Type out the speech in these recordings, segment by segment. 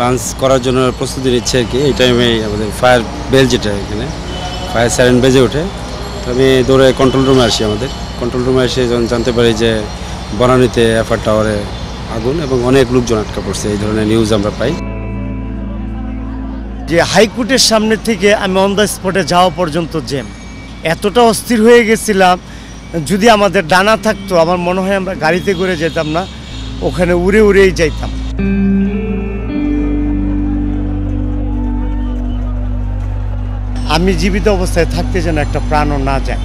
Lunch করার জন্য প্রস্তুতি নিচ্ছে আর কি। এই টাইমে আমাদের ফায়ার বেল যেটা এখানে ফায়ার সাইরেন বেজে ওঠে, তো আমি দৌড়ে কন্ট্রোল রুমে আসি। আমাদের কন্ট্রোল রুমে এসে যখন জানতে পারি যে বনানীতে এফআর টাওয়ারে আগুন এবং অনেক লোকজন আটকা পড়ছে, এই ধরনের নিউজ আমরা পাই। যে হাইকোর্টের সামনে থেকে আমি অন দ্য স্পটে যাওয়া পর্যন্ত জ্যাম, এতটা অস্থির হয়ে গেছিলাম। যদি আমাদের ডানা থাকতো আমার মনে হয় আমরা গাড়িতে করে যেতাম না, ওখানে উড়ে উড়েই যাইতাম। আমি জীবিত অবস্থায় থাকতে যেন একটা প্রাণও না যায়।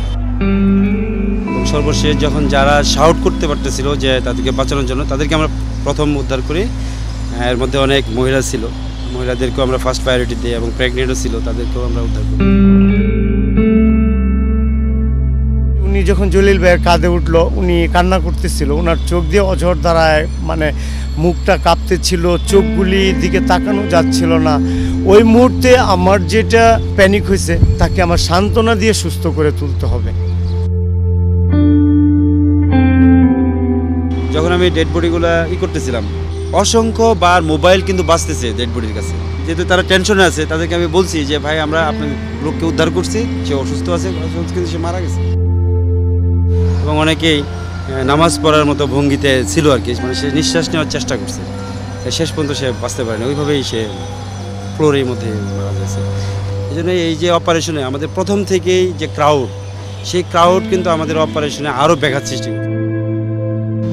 সর্বশেষ যখন যারা শাউট করতে পারতেছিল যে তাদেরকে বাঁচানোর জন্য, তাদেরকে আমরা প্রথম উদ্ধার করি। এর মধ্যে অনেক মহিলা ছিল, মহিলাদেরকেও আমরা ফার্স্ট প্রায়োরিটি দিই এবং প্রেগনেন্টও ছিল, তাদেরকেও আমরা উদ্ধার করি। উনি যখন জলিল ভাইয়ের কাঁধে উঠলো, উনি কান্না করতেছিল, ওনার চোখ দিয়ে অঝর ধারায় মানে মুখটা কাঁপতেছিল, চোখগুলি দিকে তাকানো যাচ্ছিল না। ওই মুহূর্তে আমার যেটা প্যানিক হয়েছে, তাকে আমার সান্ত্বনা দিয়ে সুস্থ করে তুলতে হবে। যখন আমি ডেড বডিগুলো করতেছিলাম, অসংখ্য বার মোবাইল কিন্তু বাঁচতেছে ডেড বডির কাছে, যেহেতু তারা টেনশনে আছে। তাদেরকে আমি বলছি যে ভাই আমরা আপনার লোককে উদ্ধার করছি, সে অসুস্থ আছে, কিন্তু সে মারা গেছে। এবং অনেকেই নামাজ পড়ার মতো ভঙ্গিতে ছিল আর কি, মানে সে নিঃশ্বাস নেওয়ার চেষ্টা করছে, শেষ পর্যন্ত সে বাঁচতে পারেনি, ওইভাবেই সে ফ্লোরের মধ্যে মারা গেছে। এই জন্য এই যে অপারেশনে আমাদের প্রথম থেকেই যে ক্রাউড, সেই ক্রাউড কিন্তু আমাদের অপারেশনে আরও ব্যাঘাত সৃষ্টি করছে।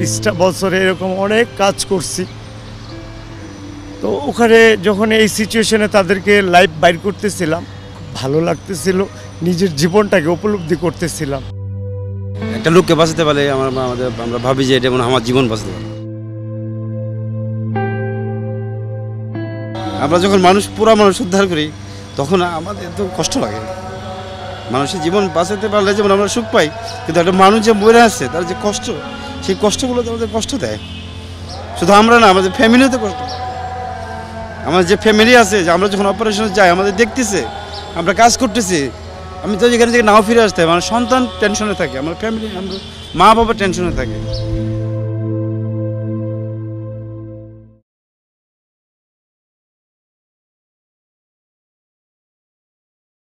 20টা বছরে এরকম অনেক কাজ করছি, তো ওখানে যখন এই সিচুয়েশনে তাদেরকে লাইফ বাইর করতেছিলাম, ভালো লাগতেছিল, নিজের জীবনটাকে উপলব্ধি করতেছিলাম। একটা লোককে বাঁচাতে পারলে আমরা ভাবি যে এটা মনে আমার জীবন বাঁচাতে পারে। আমরা যখন পুরা মানুষ উদ্ধার করি, তখন আমাদের তো কষ্ট লাগে। মানুষের জীবন বাঁচাতে পারলে যেমন আমরা সুখ পাই, কিন্তু একটা মানুষ যে মরে আছে তার যে কষ্ট, সেই কষ্টগুলো তো আমাদের কষ্ট দেয়। শুধু আমরা না, আমাদের ফ্যামিলিতে কষ্ট। আমার যে ফ্যামিলি আছে, যে আমরা যখন অপারেশনে যাই, আমাদের দেখতেছে, আমরা কাজ করতেছি, আমি তো যেখানে থেকে নাও ফিরে আসতে হয়, আমার সন্তান টেনশনে থাকে, আমার ফ্যামিলি, আমরা মা বাবা টেনশনে থাকে।